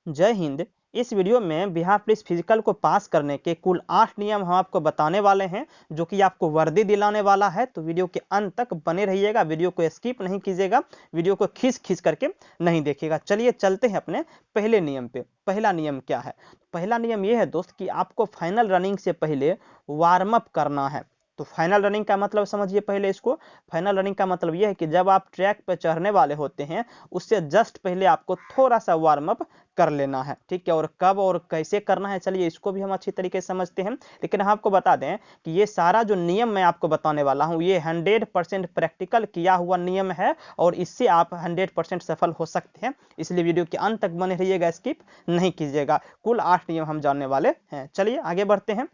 जय हिंद। इस वीडियो में बिहार पुलिस फिजिकल को पास करने के कुल 8 नियम हम आपको बताने वाले हैं, जो कि आपको वर्दी दिलाने वाला है। तो वीडियो के अंत तक बने रहिएगा, वीडियो को स्किप नहीं कीजिएगा, वीडियो को खींच खींच करके नहीं देखिएगा। चलिए चलते हैं अपने पहले नियम पे। पहला नियम क्या है? पहला नियम ये है दोस्त कि आपको फाइनल रनिंग से पहले वार्म अप करना है। तो फाइनल रनिंग का मतलब समझिए पहले इसको। फाइनल रनिंग का मतलब यह है कि जब आप ट्रैक पर चढ़ने वाले होते हैं, उससे जस्ट पहले आपको थोड़ा सा वार्म अप कर लेना है। ठीक है, और कब और कैसे करना है, चलिए इसको भी हम अच्छी तरीके से समझते हैं। लेकिन हम आपको बता दें कि ये सारा जो नियम मैं आपको बताने वाला हूँ, ये 100% प्रैक्टिकल किया हुआ नियम है, और इससे आप 100% सफल हो सकते हैं। इसलिए वीडियो के अंत तक बने रहिएगा, स्किप नहीं कीजिएगा। कुल 8 नियम हम जानने वाले हैं। चलिए आगे बढ़ते हैं।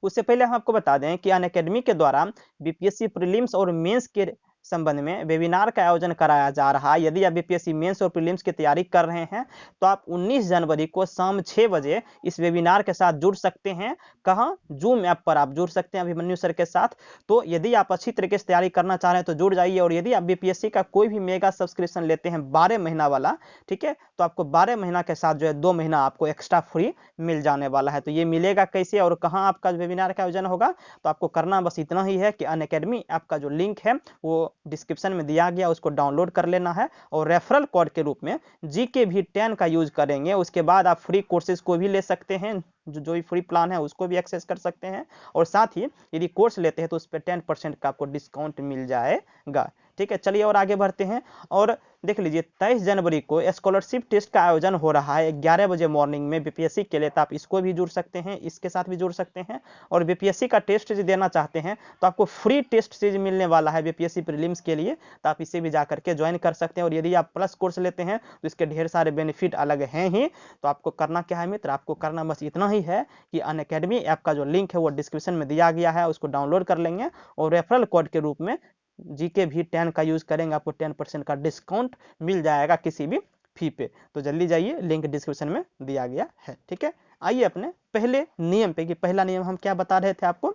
उससे पहले हम आपको बता दें कि अनअकैडमी के द्वारा बीपीएससी प्रीलिम्स और मेंस के संबंध में वेबिनार का आयोजन कराया जा रहा है। यदि आप बीपीएससी मेंस और प्रीलिम्स की तैयारी कर रहे हैं, तो आप 19 जनवरी को शाम 6 बजे इस वेबिनार के साथ जुड़ सकते हैं। कहाँ? जूम ऐप पर आप जुड़ सकते हैं अभिमन्यु सर के साथ। तो यदि आप अच्छी तरीके से तैयारी करना चाह रहे हैं तो जुड़ जाइए। और यदि आप बीपीएससी का कोई भी मेगा सब्सक्रिप्शन लेते हैं 12 महीना वाला, ठीक है, तो आपको 12 महीना के साथ जो है 2 महीना आपको एक्स्ट्रा फ्री मिल जाने वाला है। तो ये मिलेगा कैसे और कहाँ आपका वेबिनार का आयोजन होगा? तो आपको करना बस इतना ही है कि अनअकैडमी ऐप का जो लिंक है वो डिस्क्रिप्शन में दिया गया, उसको डाउनलोड कर लेना है, और रेफरल कोड के रूप में जीके भी 10 का यूज करेंगे। उसके बाद आप फ्री कोर्सेज को भी ले सकते हैं, जो भी फ्री प्लान है उसको भी एक्सेस कर सकते हैं। और साथ ही यदि कोर्स लेते हैं तो उस पर 10% का आपको डिस्काउंट मिल जाएगा। ठीक है, चलिए और आगे बढ़ते हैं। और देख लीजिए 23 जनवरी को स्कॉलरशिप टेस्ट का आयोजन हो रहा है 11 बजे मॉर्निंग में बीपीएससी के लिए। तो आप इसको भी जुड़ सकते हैं, इसके साथ भी जुड़ सकते हैं। और बीपीएससी का टेस्ट सीरीज देना चाहते हैं तो आपको फ्री टेस्ट सीरीज मिलने वाला है बीपीएससी प्रीलिम्स के लिए। तो आप इसे भी जाकर के ज्वाइन कर सकते हैं। और यदि आप प्लस कोर्स लेते हैं तो इसके ढेर सारे बेनिफिट अलग हैं ही। तो आपको करना क्या है मित्र? आपको करना बस इतना ही है कि अनअकैडमी ऐप का जो लिंक है वो डिस्क्रिप्शन में दिया गया है, उसको डाउनलोड कर लेंगे, और रेफरल कोड के रूप में जीके भी 10 का यूज करेंगे, आपको 10% का डिस्काउंट मिल जाएगा किसी भी फी पे। तो जल्दी जाइए, लिंक डिस्क्रिप्शन में दिया गया है। ठीक है, आइए अपने पहले नियम पे कि पहला नियम हम क्या बता रहे थे आपको।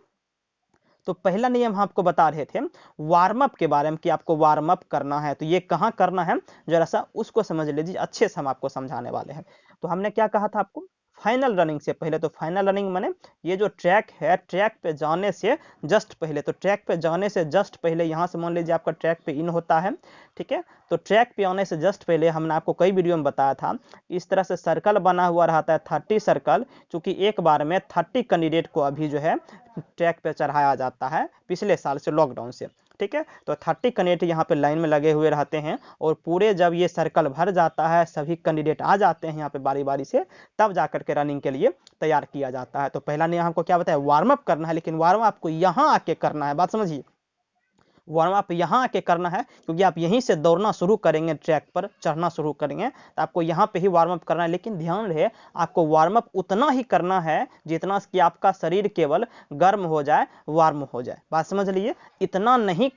तो पहला नियम हम आपको बता रहे थे वार्म अप के बारे में, कि आपको वार्म अप करना है। तो ये कहाँ करना है जरा सा उसको समझ लीजिए, अच्छे से हम आपको समझाने वाले हैं। तो हमने क्या कहा था आपको? फाइनल रनिंग से पहले। तो फाइनल रनिंग माने ये जो ट्रैक है, ट्रैक पे जाने से जस्ट पहले। तो ट्रैक पे जाने से जस्ट पहले यहाँ से मान लीजिए आपका ट्रैक पे इन होता है, ठीक है। तो ट्रैक पे आने से जस्ट पहले हमने आपको कई वीडियो में बताया था, इस तरह से सर्कल बना हुआ रहता है, 30 सर्कल, क्योंकि एक बार में 30 कैंडिडेट को अभी जो है ट्रैक पे चढ़ाया जाता है पिछले साल से, लॉकडाउन से। ठीक है, तो 30 कैंडिडेट यहाँ पे लाइन में लगे हुए रहते हैं, और पूरे जब ये सर्कल भर जाता है, सभी कैंडिडेट आ जाते हैं यहाँ पे बारी बारी से, तब जाकर के रनिंग के लिए तैयार किया जाता है। तो पहला नियम हमको क्या बताया? वार्म अप करना है। लेकिन वार्म अप आपको यहाँ आके करना है, बात समझिए। वार्म अप यहाँ आके करना है, क्योंकि आप यहीं से दौड़ना शुरू करेंगे, ट्रैक पर चढ़ना शुरू करेंगे, तो आपको यहाँ पे ही वार्म अप करना है। लेकिन ध्यान रहे, आपको वार्म अप उतना ही करना है जितना कि आपका शरीर केवल गर्म हो जाए, वार्म हो जाए। बात समझ लीजिए, इतना नहीं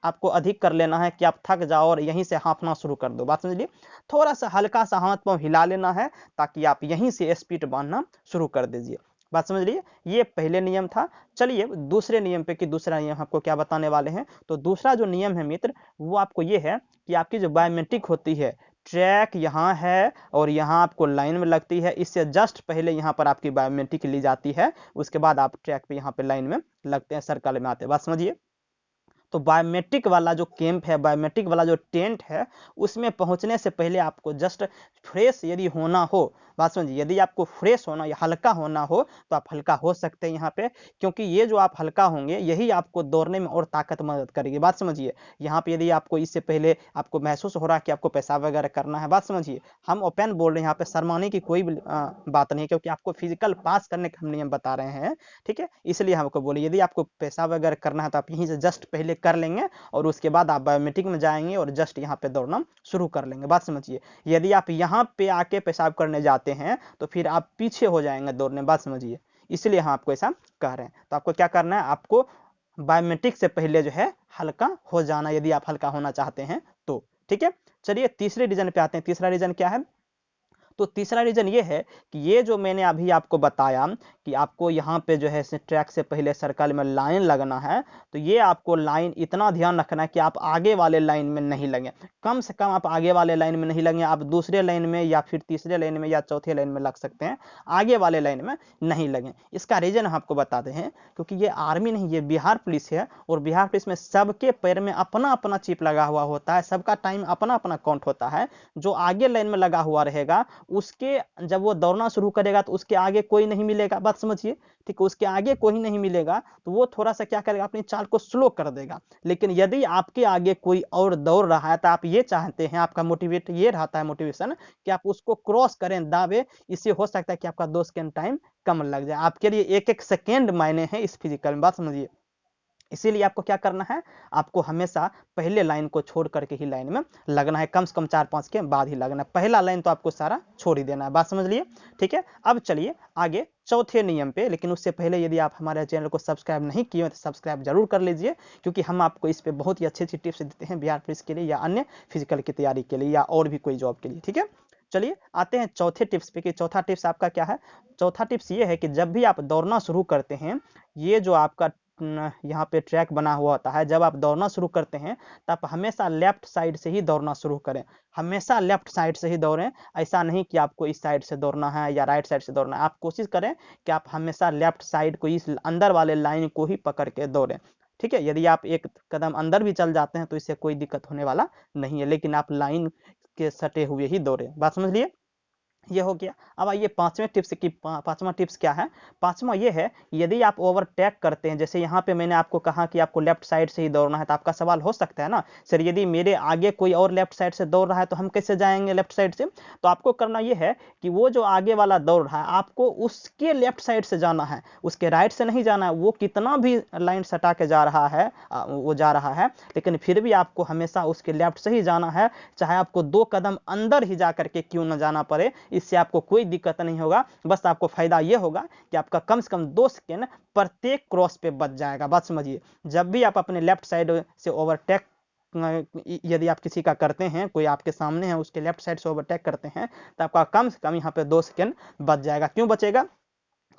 आपको अधिक कर लेना है कि आप थक जाओ और यहीं से हाँफना शुरू कर दो। बात समझ लीजिए, थोड़ा सा हल्का सा हाथ पांव हिला लेना है, ताकि आप यहीं से स्पीड बांधना शुरू कर दीजिए। बात समझ लीजिए, ये पहले नियम था। चलिए दूसरे नियम पे, कि दूसरा नियम आपको क्या बताने वाले हैं। तो दूसरा जो नियम है मित्र, वो आपको ये है कि आपकी जो बायोमेट्रिक होती है, ट्रैक यहाँ है और यहाँ आपको लाइन में लगती है, इससे जस्ट पहले यहाँ पर आपकी बायोमेट्रिक ली जाती है। उसके बाद आप ट्रैक पे यहाँ पे लाइन में लगते हैं, सर्कल में आते हैं। बात समझिए, तो बायोमेट्रिक वाला जो कैंप है, बायोमेट्रिक वाला जो टेंट है, उसमें पहुंचने से पहले आपको जस्ट फ्रेश यदि होना हो, बात समझिए, यदि आपको फ्रेश होना या हल्का होना हो तो आप हल्का हो सकते हैं यहाँ पे, क्योंकि ये जो आप हल्का होंगे यही आपको दौड़ने में और ताकत मदद करेगी। बात समझिए, यहाँ पे यदि आपको इससे पहले आपको महसूस हो रहा है कि आपको पेशाब वगैरह करना है, बात समझिए, हम ओपन बोल रहे हैं, यहाँ पे शर्माने की कोई बात नहीं है, क्योंकि आपको फिजिकल पास करने का हम नियम बता रहे हैं। ठीक है, इसलिए हमको बोले यदि आपको पेशाब वगैरह करना है तो आप यहीं से जस्ट पहले कर लेंगे, और उसके बाद आप बायोमेट्रिक में जाएंगे और जस्ट यहाँ पे दौड़ना शुरू कर लेंगे। बात समझिए, यदि आप यहाँ पे आके पेशाब करने जाते हैं तो फिर आप पीछे हो जाएंगे दौड़ने। बात समझिए, इसलिए हम आपको ऐसा कह रहे हैं। तो आपको क्या करना है? आपको बायोमेट्रिक से पहले जो है हल्का हो जाना, यदि आप हल्का होना चाहते हैं तो। ठीक है, चलिए तीसरे रीजन पे आते हैं। तीसरा रीजन क्या है? तो तीसरा रीजन ये है कि ये जो मैंने अभी आपको बताया कि आपको यहाँ पे जो है ट्रैक से पहले सर्कल में लाइन लगना है, तो ये आपको लाइन इतना ध्यान रखना है कि आप आगे वाले लाइन में नहीं लगे, कम से कम आप आगे वाले लाइन में नहीं लगे, आप दूसरे लाइन में या फिर तीसरे लाइन में या चौथे लाइन में लग सकते हैं, आगे वाले लाइन में नहीं लगे। इसका रीजन हम आपको बताते हैं, क्योंकि ये आर्मी नहीं, ये बिहार पुलिस है, और बिहार पुलिस में सबके पैर में अपना अपना चिप लगा हुआ होता है, सबका टाइम अपना अपना काउंट होता है। जो आगे लाइन में लगा हुआ रहेगा उसके जब वो दौड़ना शुरू करेगा तो उसके आगे कोई नहीं मिलेगा, बात समझिए, ठीक है, उसके आगे कोई नहीं मिलेगा तो वो थोड़ा सा क्या करेगा, अपनी चाल को स्लो कर देगा। लेकिन यदि आपके आगे कोई और दौड़ रहा है तो आप ये चाहते हैं, आपका मोटिवेट ये रहता है, मोटिवेशन कि आप उसको क्रॉस करें, दावे, इससे हो सकता है कि आपका 2 सेकंड टाइम कम लग जाए। आपके लिए एक एक सेकेंड मायने हैं इस फिजिकल में, बात समझिए। इसीलिए आपको क्या करना है, आपको हमेशा पहले लाइन को छोड़ करके ही लाइन में लगना है, कम से कम 4-5 के बाद ही लगना है, पहला लाइन तो आपको सारा छोड़ ही देना है, बात समझ लिए, ठीक है। अब चलिए आगे चौथे नियम पे, लेकिन उससे पहले यदि आप हमारे चैनल को सब्सक्राइब नहीं किए तो सब्सक्राइब जरूर कर लीजिए, क्योंकि हम आपको इस पे बहुत ही अच्छी अच्छी टिप्स देते हैं बिहार पुलिस के लिए या अन्य फिजिकल की तैयारी के लिए या और भी कोई जॉब के लिए, ठीक है। चलिए आते हैं चौथे टिप्स पे कि चौथा टिप्स आपका क्या है। चौथा टिप्स ये है कि जब भी आप दौड़ना शुरू करते हैं, ये जो आपका यहाँ पे ट्रैक बना हुआ होता है, जब आप दौड़ना शुरू करते हैं तो आप हमेशा लेफ्ट साइड से ही दौड़ना शुरू करें, हमेशा लेफ्ट साइड से ही दौड़ें। ऐसा नहीं कि आपको इस साइड से दौड़ना है या राइट साइड से दौड़ना है, आप कोशिश करें कि आप हमेशा लेफ्ट साइड को, इस अंदर वाले लाइन को ही पकड़ के दौड़ें, ठीक है। यदि आप एक कदम अंदर भी चल जाते हैं तो इससे कोई दिक्कत होने वाला नहीं है, लेकिन आप लाइन के सटे हुए ही दौड़ें, बात समझ लिए। ये हो गया। अब आइए पांचवें टिप्स की, पांचवा टिप्स क्या है। पांचवा ये है, यदि आप ओवरटेक करते हैं, जैसे यहाँ पे मैंने आपको कहा कि आपको लेफ्ट साइड से ही दौड़ना है, तो आपका सवाल हो सकता है ना, सर यदि मेरे आगे कोई और लेफ्ट साइड से दौड़ रहा है तो हम कैसे जाएंगे लेफ्ट साइड से। तो आपको करना ये है कि वो जो आगे वाला दौड़ रहा है आपको उसके लेफ्ट साइड से जाना है, उसके राइट से नहीं जाना है। वो कितना भी लाइन सटा के जा रहा है, वो जा रहा है, लेकिन फिर भी आपको हमेशा उसके लेफ्ट से ही जाना है, चाहे आपको 2 कदम अंदर ही जा करके क्यों न जाना पड़े। इससे आपको कोई दिक्कत नहीं होगा, बस आपको फायदा ये होगा कि आपका कम से कम 2 सेकेंड प्रत्येक क्रॉस पे बच जाएगा, बात समझिए। जब भी आप अपने लेफ्ट साइड से ओवरटेक, यदि आप किसी का करते हैं, कोई आपके सामने है उसके लेफ्ट साइड से ओवरटेक करते हैं, तो आपका कम से कम यहाँ पे 2 सेकेंड बच जाएगा। क्यों बचेगा,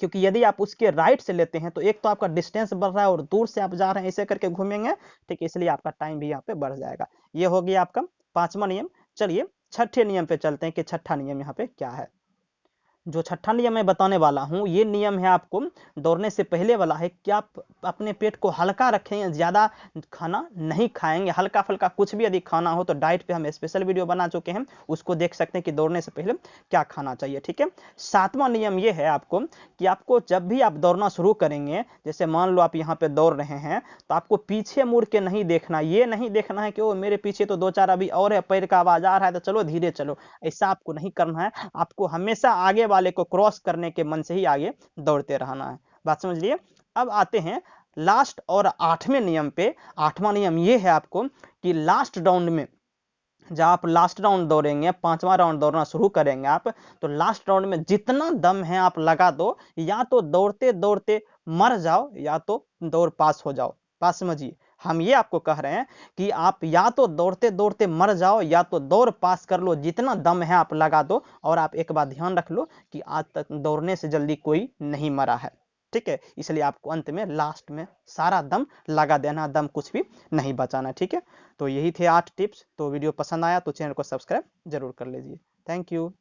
क्योंकि यदि आप उसके राइट से लेते हैं तो एक तो आपका डिस्टेंस बढ़ रहा है और दूर से आप जा रहे हैं, ऐसे करके घूमेंगे, ठीक है, इसलिए आपका टाइम भी यहाँ पे बढ़ जाएगा। ये हो गया आपका पांचवा नियम। चलिए छठे नियम पे चलते हैं कि छठा नियम यहाँ पे क्या है। जो छठा नियम मैं बताने वाला हूँ, ये नियम है आपको दौड़ने से पहले वाला है कि आप अपने पेट को हल्का रखेंगे, ज़्यादा खाना नहीं खाएंगे, हल्का फुल्का कुछ भी यदि खाना हो तो डाइट पे हम स्पेशल वीडियो बना चुके हैं, उसको देख सकते हैं कि दौड़ने से पहले क्या खाना चाहिए, ठीक है। सातवां नियम ये है आपको कि आपको जब भी आप दौड़ना शुरू करेंगे, जैसे मान लो आप यहाँ पे दौड़ रहे हैं, तो आपको पीछे मुड़ के नहीं देखना, ये नहीं देखना है कि वो मेरे पीछे तो 2-4 अभी और है, पैर का आवाज आ रहा है तो चलो धीरे चलो, ऐसा आपको नहीं करना है। आपको हमेशा आगे वाले को क्रॉस करने के मन से ही आगे दौड़ते रहना है, बात समझ लिए। अब आते हैं लास्ट और आठवें नियम पे। आठवां नियम ये है आपको कि लास्ट राउंड में, जब आप लास्ट राउंड दौड़ेंगे, पांचवा राउंड दौड़ना शुरू करेंगे आप, तो लास्ट राउंड में जितना दम है आप लगा दो, या तो दौड़ते दौड़ते मर जाओ या तो दौड़ पास हो जाओ, बात समझिए। हम ये आपको कह रहे हैं कि आप या तो दौड़ते दौड़ते मर जाओ या तो दौड़ पास कर लो, जितना दम है आप लगा दो। और आप एक बात ध्यान रख लो कि आज तक दौड़ने से जल्दी कोई नहीं मरा है, ठीक है, इसलिए आपको अंत में लास्ट में सारा दम लगा देना, दम कुछ भी नहीं बचाना, ठीक है। तो यही थे 8 टिप्स। तो वीडियो पसंद आया तो चैनल को सब्सक्राइब जरूर कर लीजिए। Thank you.